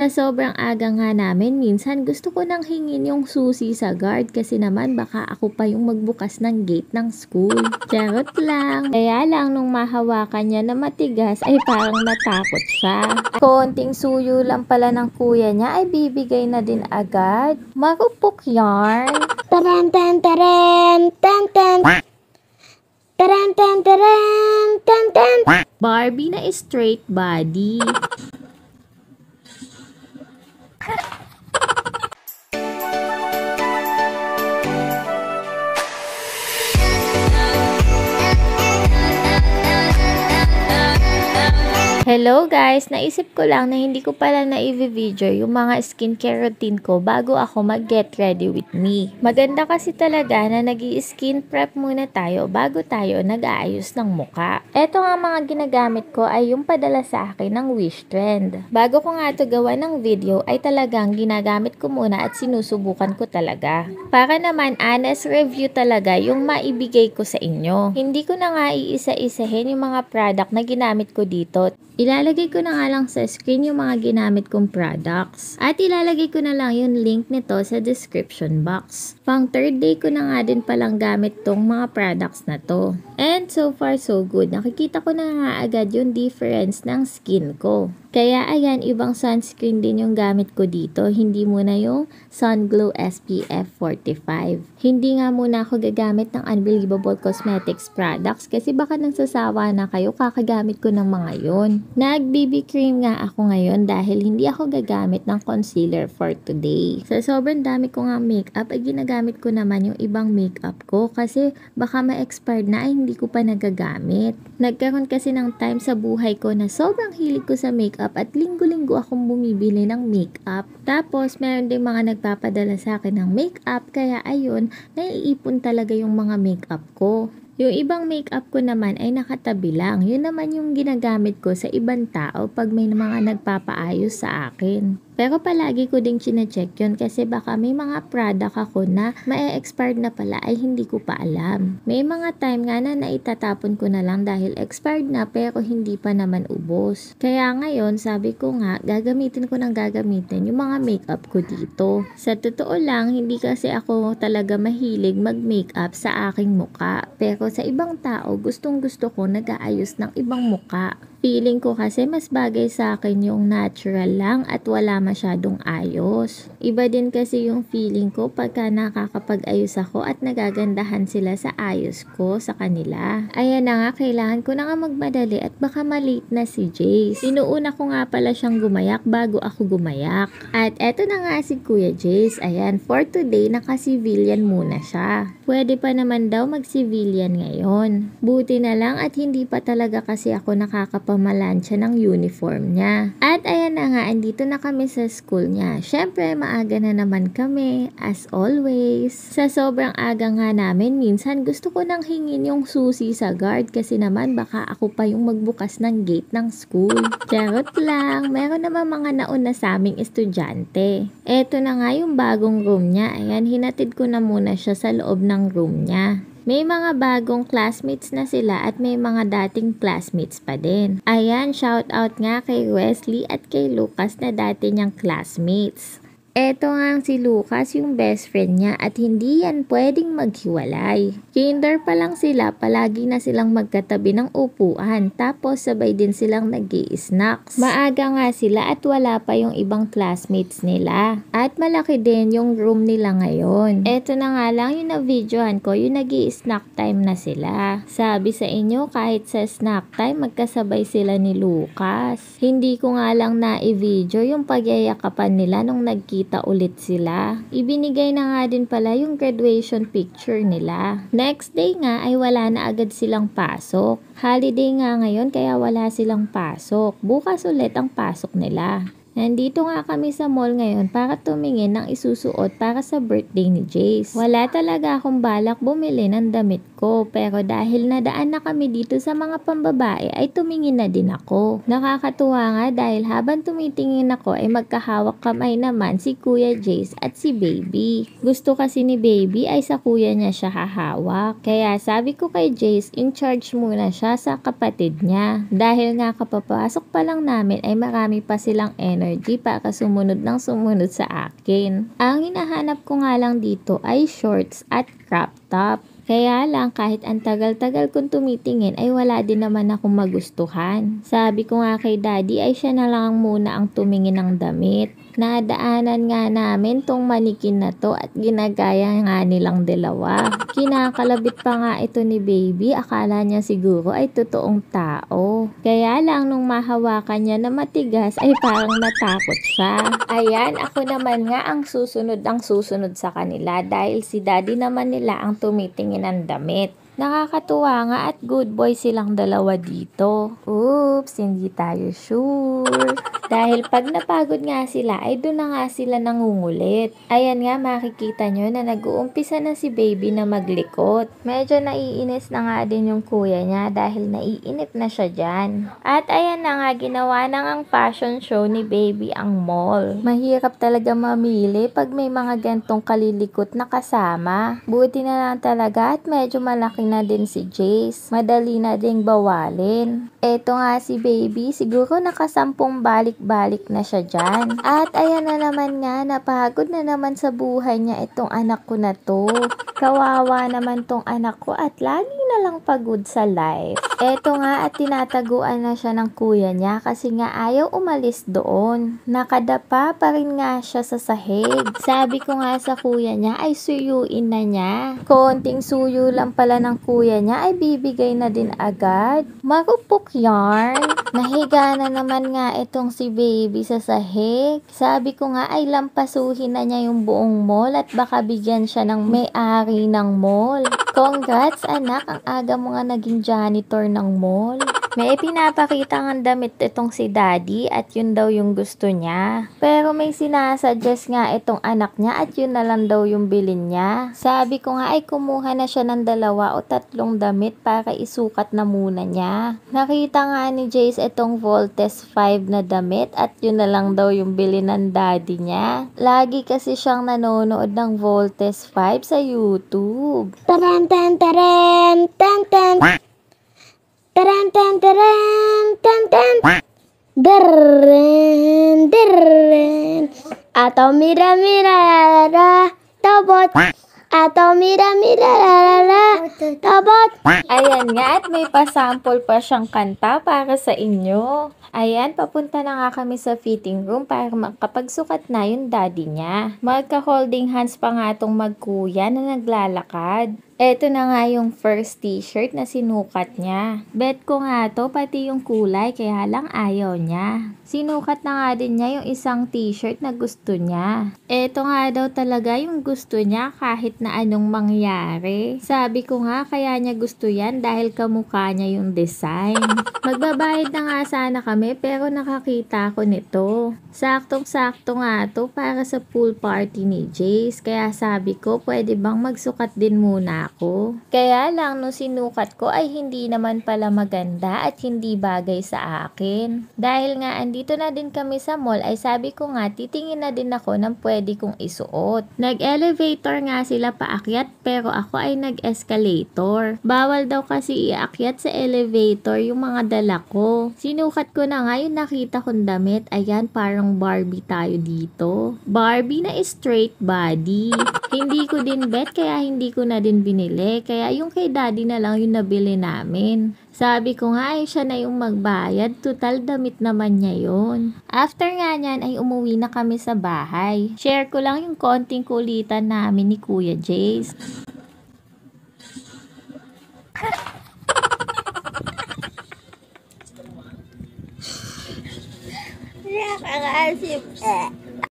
Sa sobrang aga nga namin, minsan gusto ko nang hingin yung susi sa guard kasi naman baka ako pa yung magbukas ng gate ng school. Charot lang. Kaya lang nung mahawakan niya na matigas ay parang natakot siya. Konting suyo lang pala ng kuya niya ay bibigay na din agad. Marupok yarn. Taran tan taran tan tan. Taran tan taran tan tan. Barbie na straight body. Hello guys! Naisip ko lang na hindi ko pala na-i-video yung mga skincare routine ko bago ako mag-get ready with me. Maganda kasi talaga na nag-i-skin prep muna tayo bago tayo nag-aayos ng muka. Eto nga mga ginagamit ko ay yung padala sa akin ng Wish Trend. Bago ko nga ito gawa ng video ay talagang ginagamit ko muna at sinusubukan ko talaga. Para naman honest review talaga yung maibigay ko sa inyo. Hindi ko na nga iisa-isahin yung mga product na ginamit ko dito. Ilalagay ko na nga lang sa screen yung mga ginamit kong products. At ilalagay ko na lang yung link nito sa description box. Pang third day ko na nga din palang gamit tong mga products na to. And so far so good. Nakikita ko na nga agad yung difference ng skin ko. Kaya ayan, ibang sunscreen din yung gamit ko dito. Hindi muna yung Sun Glow SPF 45. Hindi nga muna ako gagamit ng Unbelievable Cosmetics products kasi baka nagsasawa na kayo kakagamit ko ng mga yon. Nag-BB cream nga ako ngayon dahil hindi ako gagamit ng concealer for today. Sa sobrang dami ko nga makeup ay ginagamit ko naman yung ibang makeup ko kasi baka ma-expired na ay hindi ko pa nagagamit. Nagkaroon kasi ng time sa buhay ko na sobrang hilig ko sa makeup at linggo-linggo akong bumibili ng makeup. Tapos, meron din mga nagpapadala sa akin ng makeup kaya ayun, naiipon talaga yung mga makeup ko. Yung ibang makeup ko naman ay nakatabi lang. Yun naman yung ginagamit ko sa ibang tao pag may mga nagpapaayos sa akin. Pero palagi ko ding chine-check yun kasi baka may mga product ako na ma-expired na pala ay hindi ko pa alam. May mga time nga na naitatapon ko na lang dahil expired na pero hindi pa naman ubos. Kaya ngayon sabi ko nga gagamitin ko ng gagamitin yung mga makeup ko dito. Sa totoo lang hindi kasi ako talaga mahilig mag-makeup sa aking muka. Pero sa ibang tao gustong gusto ko nag-aayos ng ibang muka. Feeling ko kasi mas bagay sa akin yung natural lang at wala masyadong ayos. Iba din kasi yung feeling ko pagka nakakapag-ayos ako at nagagandahan sila sa ayos ko sa kanila. Ayan na nga, kailangan ko na nga magmadali at baka malate na si Jace. Inuuna ko nga pala siyang gumayak bago ako gumayak. At eto na nga si Kuya Jace. Ayan, for today naka-civilian muna siya. Pwede pa naman daw mag-civilian ngayon. Buti na lang at hindi pa talaga kasi ako nakakapamalansya ng uniform niya. At ayan na nga, andito na kami sa school niya. Syempre, maaga na naman kami, as always. Sa sobrang aga nga namin, minsan gusto ko nang hingin yung susi sa guard kasi naman baka ako pa yung magbukas ng gate ng school. Charot lang, meron naman mga nauna sa aming estudyante. Eto na nga yung bagong room niya. Ayan, hinatid ko na muna siya sa loob ng room niya. May mga bagong classmates na sila at may mga dating classmates pa din. Ayan, shout out nga kay Wesley at kay Lucas na dati niyang classmates. Eto nga si Lucas, yung best friend niya at hindi yan pwedeng maghiwalay. Kinder pa lang sila, palagi na silang magkatabi ng upuan tapos sabay din silang nag-i-snacks. Maaga nga sila at wala pa yung ibang classmates nila. At malaki din yung room nila ngayon. Eto na nga lang yung na-videohan ko, yung nag-i-snack time na sila. Sabi sa inyo kahit sa snack time magkasabay sila ni Lucas. Hindi ko nga lang na-i-video yung pagyayakapan nila nung nagkita ulit sila. Ibinigay na nga din pala yung graduation picture nila. Next day nga ay wala na agad silang pasok. Holiday nga ngayon kaya wala silang pasok. Bukas ulit ang pasok nila. Nandito nga kami sa mall ngayon para tumingin ng isusuot para sa birthday ni Jace. Wala talaga akong balak bumili ng damit ko. Pero dahil nadaan na kami dito sa mga pambabae ay tumingin na din ako. Nakakatuwa nga dahil habang tumitingin ako ay magkahawak kamay naman si Kuya Jace at si Baby. Gusto kasi ni Baby ay sa kuya niya siya hahawak. Kaya sabi ko kay Jace, in charge muna siya sa kapatid niya. Dahil nga kapapasok pa lang namin ay marami pa silang energy para sumunod ng sumunod sa akin. Ang hinahanap ko nga lang dito ay shorts at crop top. Kaya lang kahit ang tagal-tagal kong tumitingin ay wala din naman akong magustuhan. Sabi ko nga kay Daddy ay siya na lang muna ang tumingin ng damit. Nadaanan nga namin tong manikin na to at ginagaya nga nilang dalawa. Kinakalabit pa nga ito ni Baby, akala niya siguro ay totoong tao. Kaya lang nung mahawakan niya na matigas ay parang natakot siya. Ayan, ako naman nga ang susunod sa kanila dahil si Daddy naman nila ang tumitingin ng damit. Nakakatuwa nga at good boy silang dalawa dito. Oops, hindi tayo sure. Dahil pag napagod nga sila ay doon na nga sila nangungulit. Ayan nga makikita nyo na nag-uumpisa na si Baby na maglikot. Medyo naiinis na nga din yung kuya niya dahil naiinip na siya dyan. At ayan na nga ginawa na ang fashion show ni Baby ang mall. Mahirap talaga mamili pag may mga gantong kalilikot na kasama. Buti na lang talaga at medyo malaki na din si Jace. Madali na ding bawalin. Eto nga si Baby, siguro nakasampung balik-balik na siya dyan. At ayan na naman nga, napagod na naman sa buhay niya itong anak ko na to. Kawawa naman tong anak ko at lagi na lang pagod sa life. Eto nga at tinataguan na siya ng kuya niya kasi nga ayaw umalis doon. Nakadapa pa rin nga siya sa sahig. Sabi ko nga sa kuya niya ay suyuin na niya. Konting suyo lang pala ng kuya niya ay bibigay na din agad. Marupok yarn. Nahiga na naman nga itong si Baby sa sahig. Sabi ko nga ay lampasuhin na niya yung buong mall at baka bigyan siya ng may-ari ng mall. Congrats anak, ang aga mo nga naging janitor ng mall. May pinapakita ng damit itong si Daddy at yun daw yung gusto niya. Pero may sinasuggest nga itong anak niya at yun na lang daw yung bilin niya. Sabi ko nga ay kumuha na siya ng 2 o 3 damit para isukat na muna niya. Nakita nga ni Jace itong Voltes 5 na damit at yun na lang daw yung bilin ng Daddy niya. Lagi kasi siyang nanonood ng Voltes 5 sa YouTube. Taran tan taran tan tan. Taran tan taran tan tan. Derren derren. Atau mira mira la la tabot. Atau mira mira la la tabot. Ayan nga at may pasample pa siyang kanta para sa inyo. Ayan, papunta na nga kami sa fitting room para makapagsukat na yung daddy niya. Magka-holding hands pa nga tong magkuya na naglalakad. Eto na nga yung first t-shirt na sinukat niya. Bet ko nga to, pati yung kulay, kaya lang ayaw niya. Sinukat na nga din niya yung isang t-shirt na gusto niya. Eto nga daw talaga yung gusto niya kahit na anong mangyari. Sabi ko nga kaya niya gusto yan dahil kamukha niya yung design. Magbabayad na nga sana kami pero nakakita ko nito. Saktong-sakto nga to para sa pool party ni Jace. Kaya sabi ko pwede bang magsukat din muna ako. Kaya lang nung sinukat ko ay hindi naman pala maganda at hindi bagay sa akin. Dahil nga andito na din kami sa mall ay sabi ko nga titingin na din ako ng pwede kong isuot. Nag-elevator nga sila paakyat pero ako ay nag-escalator. Bawal daw kasi iakyat sa elevator yung mga dala ko. Sinukat ko na nga yung nakita kong damit. Ayan, parang Barbie tayo dito. Barbie na straight body. Hindi ko din bet kaya hindi ko na din binili. Kaya yung kay daddy na lang yung nabili namin. Sabi ko nga ay siya na yung magbayad. Total damit naman niya yun. After nga nyan ay umuwi na kami sa bahay. Share ko lang yung konting kulitan namin ni Kuya Jace. Nakakasip.